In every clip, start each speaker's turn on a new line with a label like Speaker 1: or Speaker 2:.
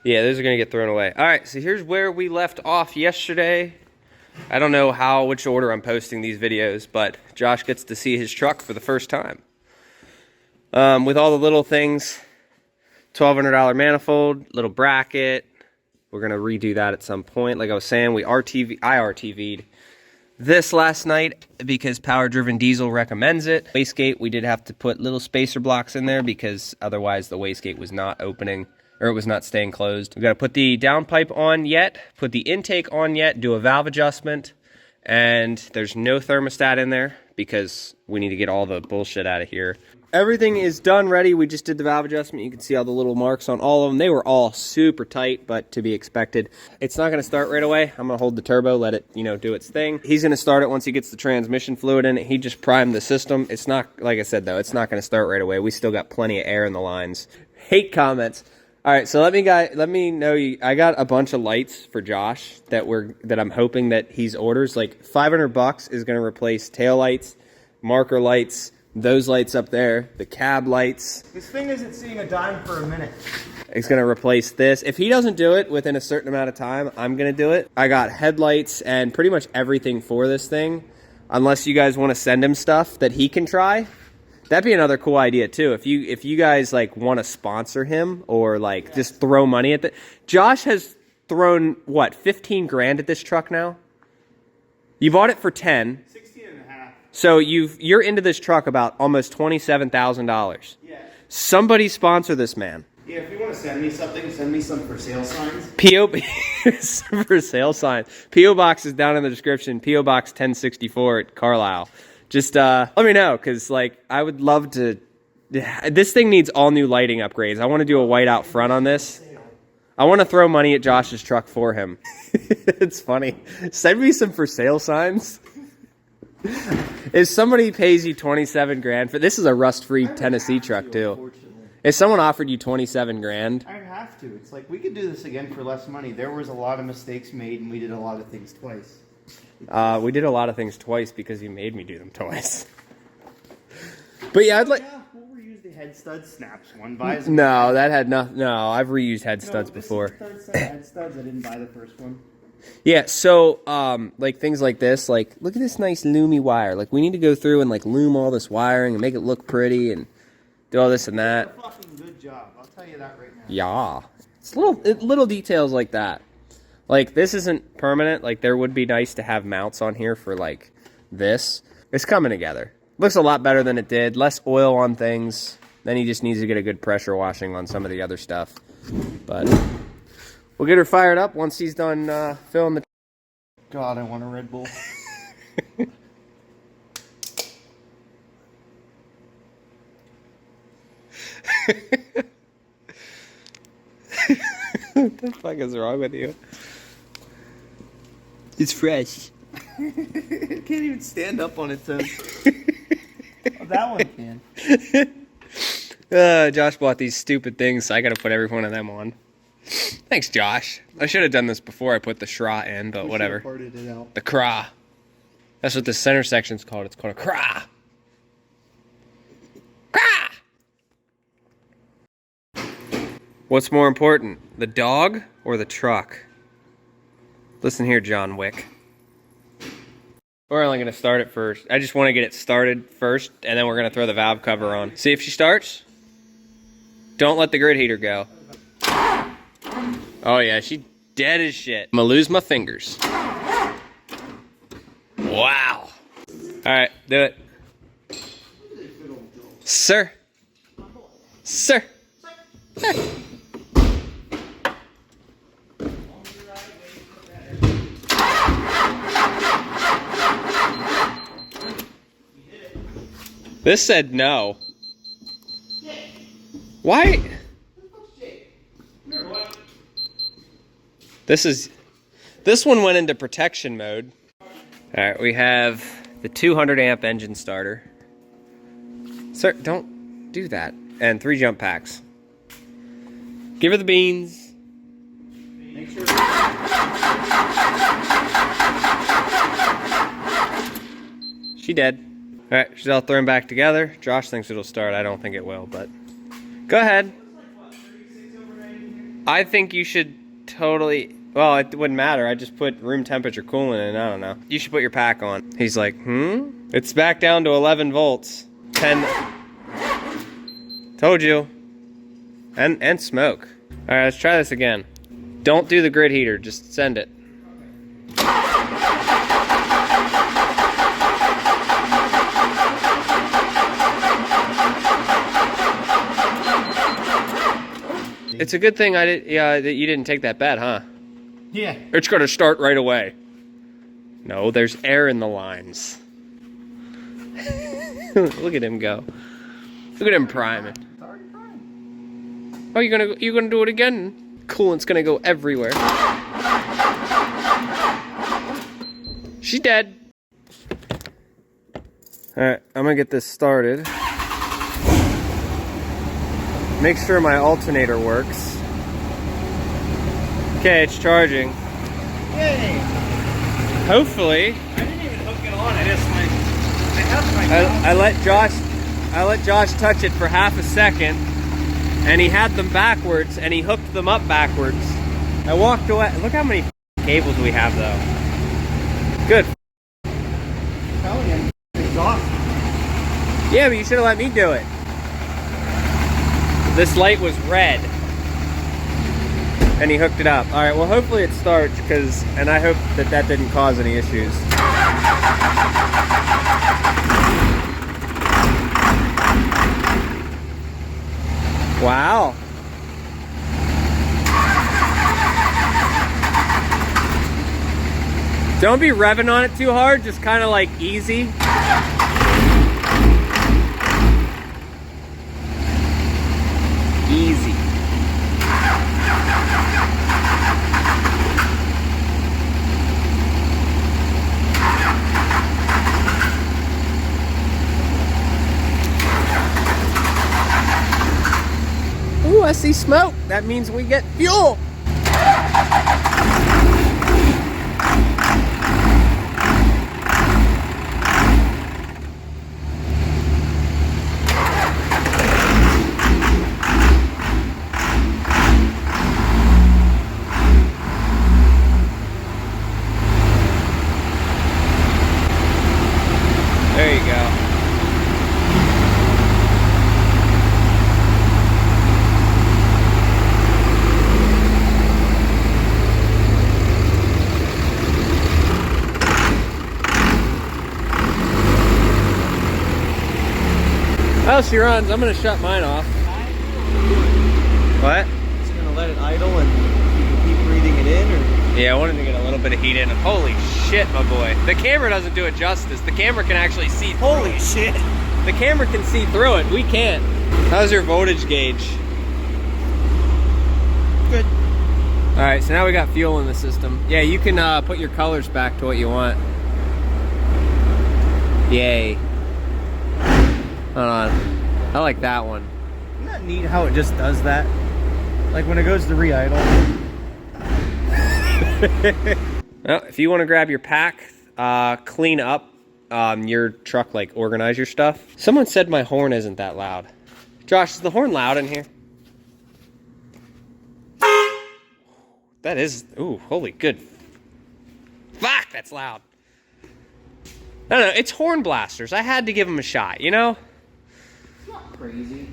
Speaker 1: Yeah, those are gonna get thrown away. All right, so here's where we left off yesterday. I don't know which order I'm posting these videos, but Josh gets to see his truck for the first time. With all the little things, $1,200 manifold, little bracket. We're gonna redo that at some point. Like I was saying, I RTV'd this last night because Power Driven Diesel recommends it. Wastegate, we did have to put little spacer blocks in there because otherwise the wastegate was not opening, or it was not staying closed. We've got to put the downpipe on yet, put the intake on yet, do a valve adjustment, and there's no thermostat in there because we need to get all the bullshit out of here. Everything is done, ready. We just did the valve adjustment. You can see all the little marks on all of them. They were all super tight, but to be expected. It's not going to start right away. I'm going to hold the turbo, let it, do its thing. He's going to start it once he gets the transmission fluid in it. He just primed the system. It's not, like I said, though, it's not going to start right away. We still got plenty of air in the lines. Hate comments. All right, so let me know I got a bunch of lights for Josh that I'm hoping that he's orders. Like $500 is going to replace tail lights, marker lights, those lights up there, the cab lights.
Speaker 2: This thing isn't seeing a dime for a minute.
Speaker 1: It's going to replace this. If he doesn't do it within a certain amount of time, I'm going to do it. I got headlights and pretty much everything for this thing. Unless you guys want to send him stuff that he can try. That'd be another cool idea too. If you guys want to sponsor him or just throw money at Josh has thrown what, 15 grand at this truck now? You bought it for 10.
Speaker 2: 16 and a half.
Speaker 1: So you're into this truck about almost $27,000.
Speaker 2: Yeah.
Speaker 1: Somebody sponsor this man.
Speaker 2: Yeah, if you want to send me something, send me some for sale signs.
Speaker 1: P.O. for sale signs. P.O. Box is down in the description. P.O. Box 1064 at Carlisle. Just let me know, because I would love to. This thing needs all new lighting upgrades. I want to do a white out front on this. I want to throw money at Josh's truck for him. It's funny. Send me some for sale signs. If somebody pays you 27 grand for this, is a rust-free Tennessee truck too. If someone offered you 27 grand,
Speaker 2: I'd have to. It's like we could do this again for less money. There was a lot of mistakes made, and we did a lot of things twice.
Speaker 1: We did a lot of things twice because you made me do them twice. But yeah, I'd like.
Speaker 2: Yeah, we'll reuse the head stud snaps. One buys.
Speaker 1: No, that had no. No, I've reused head studs before.
Speaker 2: This is the third set of head studs. I didn't buy the first one.
Speaker 1: Yeah, so things like this, look at this nice loomy wire. We need to go through and loom all this wiring and make it look pretty and do all this and that.
Speaker 2: It's a fucking good job. I'll tell you that right now.
Speaker 1: Yeah, it's little details like that. This isn't permanent. There would be nice to have mounts on here for, this. It's coming together. Looks a lot better than it did. Less oil on things. Then he just needs to get a good pressure washing on some of the other stuff. But we'll get her fired up once he's done filling the...
Speaker 2: God, I want a Red Bull.
Speaker 1: What the fuck is wrong with you? It's fresh.
Speaker 2: It can't even stand up on its own. Oh, that one can.
Speaker 1: Josh bought these stupid things, so I gotta put every one of them on. Thanks, Josh. I should have done this before I put the schra in, but whatever.
Speaker 2: Parted it out.
Speaker 1: The cra. That's what the center section's called. It's called a cra. Cra! What's more important, the dog or the truck? Listen here, John Wick. We're only going to start it first. I just want to get it started first, and then we're going to throw the valve cover on. See if she starts. Don't let the grid heater go. Oh, yeah, she dead as shit. I'm going to lose my fingers. Wow. All right, do it. Sir. Sir. Sir. This said no. Why? This one went into protection mode. All right, we have the 200 amp engine starter. Sir, don't do that. And 3 jump packs. Give her the beans.
Speaker 2: Make sure.
Speaker 1: She dead. All right, she's all thrown back together. Josh thinks it'll start. I don't think it will, but go ahead. I think you should totally... Well, it wouldn't matter. I just put room temperature coolant in. I don't know. You should put your pack on. He's like, It's back down to 11 volts. 10... Told you. And smoke. All right, let's try this again. Don't do the grid heater. Just send it. It's a good thing that you didn't take that bet, huh?
Speaker 2: Yeah.
Speaker 1: It's gonna start right away. No, there's air in the lines. Look at him go. Look at him priming.
Speaker 2: It's already primed.
Speaker 1: Oh, you gonna do it again? Coolant's gonna go everywhere. She's dead. All right, I'm gonna get this started. Make sure my alternator works. Okay, it's charging.
Speaker 2: Yay!
Speaker 1: Hopefully.
Speaker 2: I didn't even hook it on. I
Speaker 1: let Josh touch it for half a second, and he had them backwards, and he hooked them up backwards. I walked away. Look how many cables we have, though. Good.
Speaker 2: Hell yeah. Exhaust.
Speaker 1: Yeah, but you should have let me do it. This light was red, and he hooked it up. All right, well, hopefully it starts, and I hope that didn't cause any issues. Wow. Don't be revving on it too hard, just kind of like easy. Easy. Ooh, I see smoke. That means we get fuel. There you go. Well, she runs. I'm going to shut mine off. What?
Speaker 2: Just gonna let it idle and you can keep breathing it in, or?
Speaker 1: Yeah, I wanted to get a little bit of heat in. Holy shit, my boy. The camera doesn't do it justice. The camera can actually see through
Speaker 2: Holy
Speaker 1: it.
Speaker 2: shit.
Speaker 1: The camera can see through it. We can't. How's your voltage gauge?
Speaker 2: Good.
Speaker 1: All right, so now we got fuel in the system. Yeah, you can put your colors back to what you want. Yay. Hold on. I like that one.
Speaker 2: Isn't that neat how it just does that? Like when it goes to re-idle.
Speaker 1: Well, if you want to grab your pack, clean up your truck, like organize your stuff. Someone said my horn isn't that loud. Josh, is the horn loud in here? That is, ooh, holy good. Fuck, that's loud. I don't know, it's horn blasters. I had to give them a shot, you know?
Speaker 2: It's not crazy.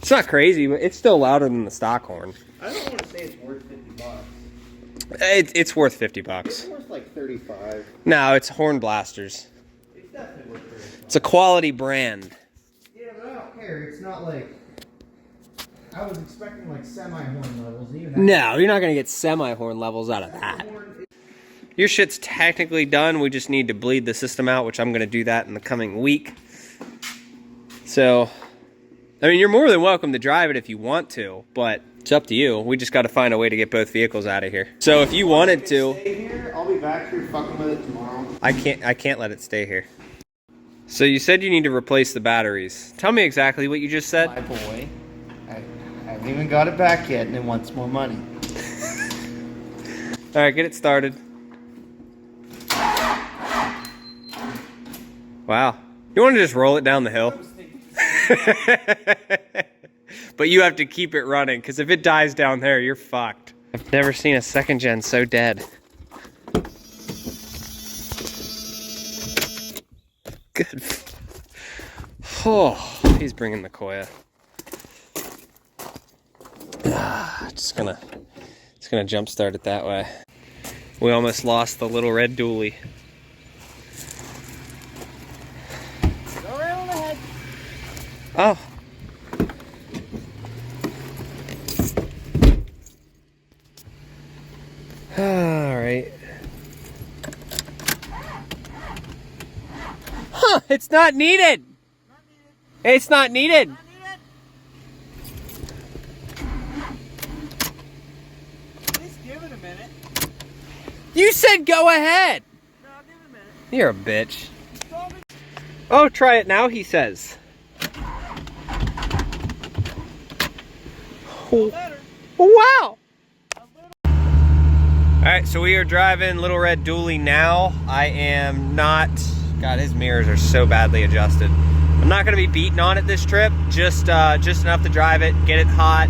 Speaker 1: It's not crazy, but it's still louder than the stock horn.
Speaker 2: I don't want to say it's worth $50.
Speaker 1: It's worth $50.
Speaker 2: It's worth like 35.
Speaker 1: No, it's horn blasters.
Speaker 2: It's definitely worth 35.
Speaker 1: It's a quality brand.
Speaker 2: Yeah, but I don't care. It's not like... I was expecting like semi-horn levels. And even
Speaker 1: No, you're not going to get semi-horn levels out of that. Your shit's technically done. We just need to bleed the system out, which I'm going to do that in the coming week. So, I mean, you're more than welcome to drive it if you want to, but it's up to you. We just got to find a way to get both vehicles out of here. So if you wanted to...
Speaker 2: Stay here. I'll be back here fucking with it tomorrow.
Speaker 1: I can't let it stay here. So you said you need to replace the batteries. Tell me exactly what you just said.
Speaker 2: My boy. I haven't even got it back yet, and it wants more money.
Speaker 1: All right, get it started. Wow. You want to just roll it down the hill? but you have to keep it running, because if it dies down there, you're fucked. I've never seen a second gen so dead. Good. Oh, he's bringing the Koya. Just gonna jump start it that way. We almost lost the little red dually.
Speaker 2: Go right on ahead.
Speaker 1: Oh. All right. Huh, it's not needed. It's not needed.
Speaker 2: Please give it a minute.
Speaker 1: You said go ahead.
Speaker 2: No, I'll give it a minute.
Speaker 1: You're a bitch. Oh, try it now, he says.
Speaker 2: Better.
Speaker 1: Wow. All right, so we are driving Little Red Dually now. I am not, God, his mirrors are so badly adjusted. I'm not gonna be beating on it this trip, just enough to drive it, get it hot,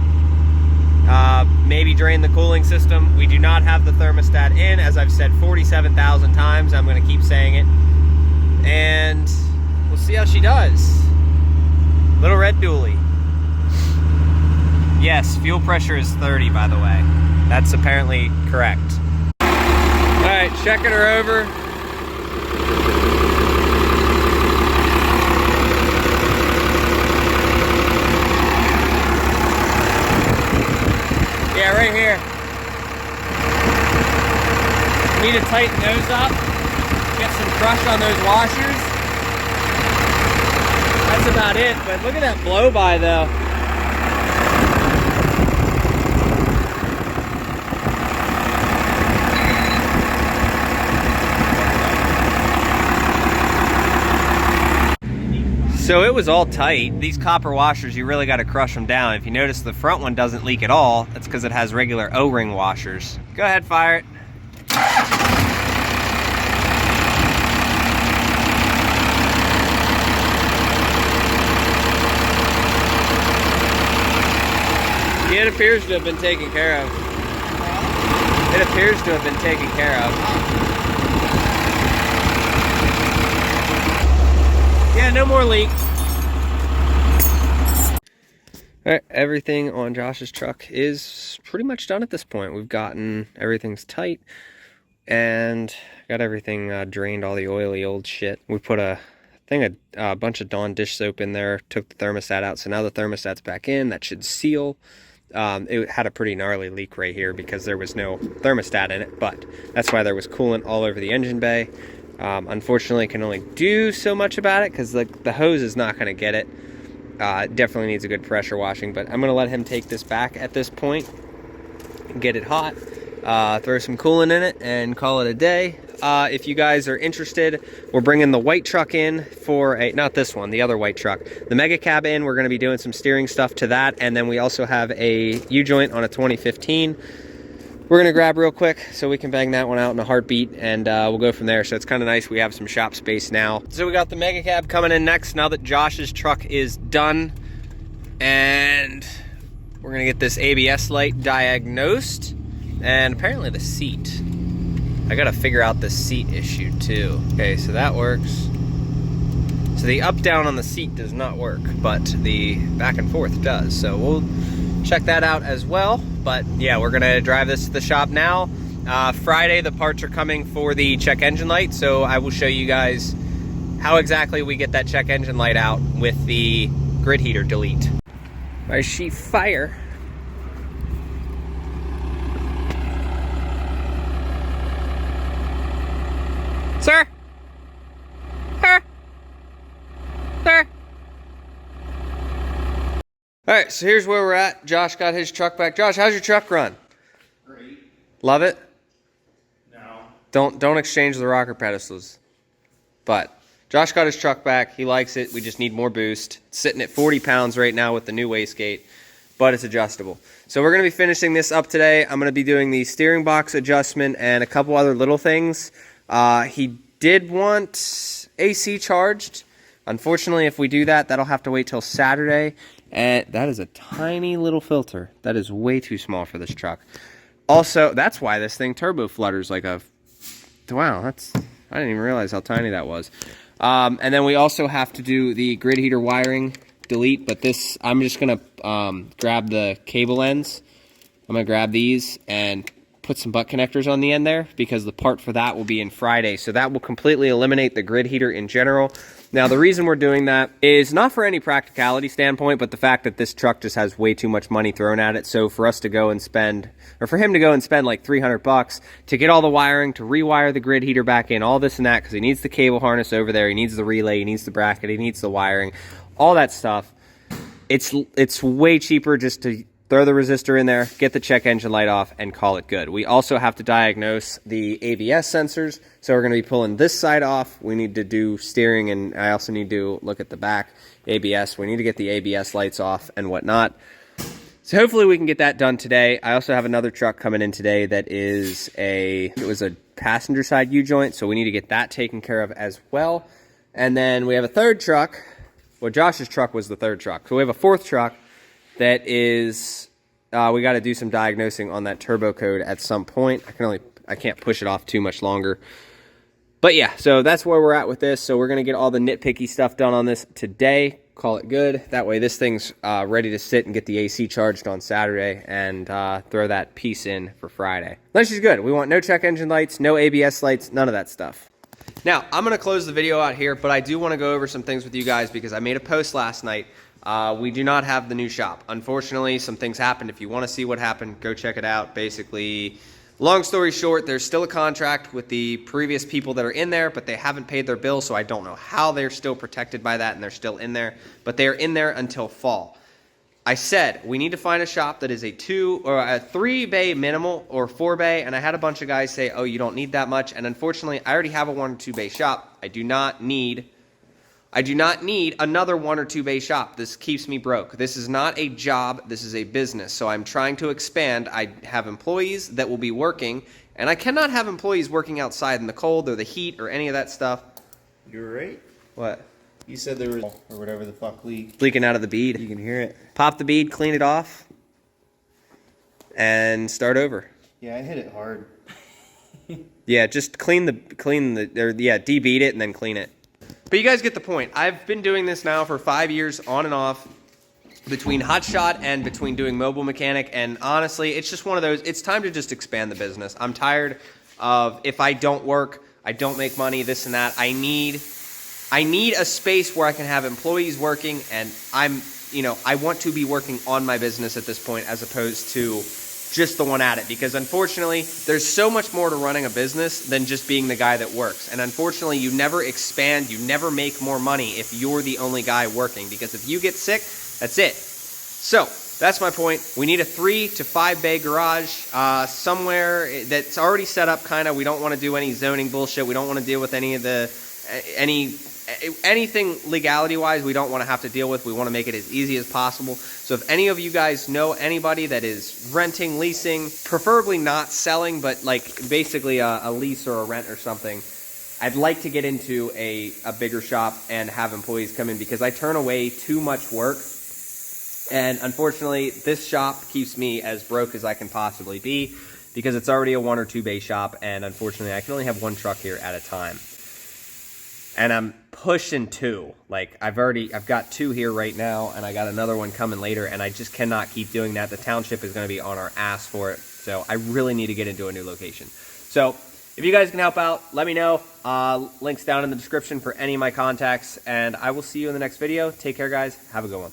Speaker 1: maybe drain the cooling system. We do not have the thermostat in, as I've said 47,000 times. I'm gonna keep saying it. And we'll see how she does. Little Red Dually. Yes, fuel pressure is 30, by the way. That's apparently correct. All right, checking her over. Yeah, right here. Need to tighten those up. Get some crush on those washers. That's about it, but look at that blow by though. So it was all tight. These copper washers, you really got to crush them down. If you notice the front one doesn't leak at all, that's because it has regular O-ring washers. Go ahead, fire it. It appears to have been taken care of. It appears to have been taken care of. Yeah, no more leak. All right, everything on Josh's truck is pretty much done at this point. We've gotten, everything's tight and got everything drained, all the oily old shit. We put a bunch of Dawn dish soap in there, took the thermostat out, so now the thermostat's back in. That should seal. It had a pretty gnarly leak right here because there was no thermostat in it, but that's why there was coolant all over the engine bay. Unfortunately, can only do so much about it because the hose is not going to get it. It definitely needs a good pressure washing, but I'm going to let him take this back at this point, get it hot, throw some coolant in it, and call it a day. If you guys are interested, we're bringing the white truck in for not this one, the other white truck, the Mega Cab in. We're going to be doing some steering stuff to that, and then we also have a U-joint on a 2015. We're going to grab real quick so we can bang that one out in a heartbeat, and we'll go from there. So it's kind of nice we have some shop space now. So we got the Mega Cab coming in next now that Josh's truck is done, and we're going to get this ABS light diagnosed, and apparently the seat. I got to figure out the seat issue too. Okay, so that works. So the up down on the seat does not work, but the back and forth does. So we'll check that out as well. But yeah, we're gonna drive this to the shop now. Friday, the parts are coming for the check engine light, so I will show you guys how exactly we get that check engine light out with the grid heater delete. I see fire. Sir? Sir? Sir? All right, so here's where we're at. Josh got his truck back. Josh, how's your truck run?
Speaker 2: Great.
Speaker 1: Love it?
Speaker 2: No.
Speaker 1: Don't exchange the rocker pedestals. But Josh got his truck back. He likes it. We just need more boost. It's sitting at 40 pounds right now with the new wastegate, but it's adjustable. So we're going to be finishing this up today. I'm going to be doing the steering box adjustment and a couple other little things. He did want AC charged. Unfortunately, if we do that, that'll have to wait till Saturday. And that is a tiny little filter. That is way too small for this truck. Also, that's why this thing turbo flutters like a... Wow, I didn't even realize how tiny that was. And then we also have to do the grid heater wiring delete, but this, I'm just going to grab the cable ends. I'm going to grab these and put some butt connectors on the end there, because the part for that will be in Friday. So that will completely eliminate the grid heater in general. Now, the reason we're doing that is not for any practicality standpoint, but the fact that this truck just has way too much money thrown at it. So for us to go and spend, or for him to go and spend like $300 to get all the wiring, to rewire the grid heater back in, all this and that, because he needs the cable harness over there, he needs the relay, he needs the bracket, he needs the wiring, all that stuff. It's way cheaper just to throw the resistor in there, get the check engine light off, and call it good. We also have to diagnose the ABS sensors, so we're going to be pulling this side off. We need to do steering, and I also need to look at the back ABS. We need to get the ABS lights off and whatnot. So hopefully we can get that done today. I also have another truck coming in today that is it was a passenger side U-joint, so we need to get that taken care of as well. And then we have a third truck. Well, Josh's truck was the third truck. So we have a fourth truck that is, we got to do some diagnosing on that turbo code at some point. I can't push it off too much longer. But yeah, so that's where we're at with this. So we're going to get all the nitpicky stuff done on this today, call it good. That way this thing's ready to sit and get the AC charged on Saturday, and throw that piece in for Friday. That's just good. We want no check engine lights, no ABS lights, none of that stuff. Now, I'm going to close the video out here, but I do want to go over some things with you guys because I made a post last night. We do not have the new shop. Unfortunately, some things happened. If you want to see what happened, go check it out. Basically, long story short, there's still a contract with the previous people that are in there, but they haven't paid their bill, so I don't know how they're still protected by that and they're still in there. But they are in there until fall. I said we need to find a shop that is a 2 or a 3 bay minimal or 4 bay, and I had a bunch of guys say, oh, you don't need that much. And unfortunately, I already have a 1 or 2 bay shop. I do not need another 1 or 2 bay shop. This keeps me broke. This is not a job. This is a business. So I'm trying to expand. I have employees that will be working, and I cannot have employees working outside in the cold or the heat or any of that stuff.
Speaker 2: You're right.
Speaker 1: What?
Speaker 2: You said there was, or whatever the fuck
Speaker 1: leaking out of the bead.
Speaker 2: You can hear it.
Speaker 1: Pop the bead, clean it off, and start over.
Speaker 2: Yeah, I hit it hard.
Speaker 1: Yeah, just de-bead it and then clean it. But you guys get the point. I've been doing this now for 5 years on and off, between hotshot and between doing mobile mechanic, and honestly, it's just one of those, it's time to just expand the business. I'm tired of, if I don't work, I don't make money, this and that. I need a space where I can have employees working, and I want to be working on my business at this point as opposed to just the one at it, because unfortunately there's so much more to running a business than just being the guy that works. And unfortunately, you never expand, you never make more money if you're the only guy working, because if you get sick, that's it. So that's my point. We need a 3 to 5 bay garage somewhere that's already set up. We don't want to do any zoning bullshit. We don't want to deal with any of the anything legality wise. We don't want to have to deal with. We want to make it as easy as possible. So if any of you guys know anybody that is renting, leasing, preferably not selling, but like basically a lease or a rent or something, I'd like to get into a bigger shop and have employees come in, because I turn away too much work. And unfortunately, this shop keeps me as broke as I can possibly be, because it's already a 1 or 2 bay shop, and unfortunately I can only have 1 truck here at a time. And I'm pushing 2. Like I've got 2 here right now, and I got another one coming later, and I just cannot keep doing that. The township is going to be on our ass for it. So I really need to get into a new location. So if you guys can help out, let me know. Links down in the description for any of my contacts, and I will see you in the next video. Take care, guys. Have a good one.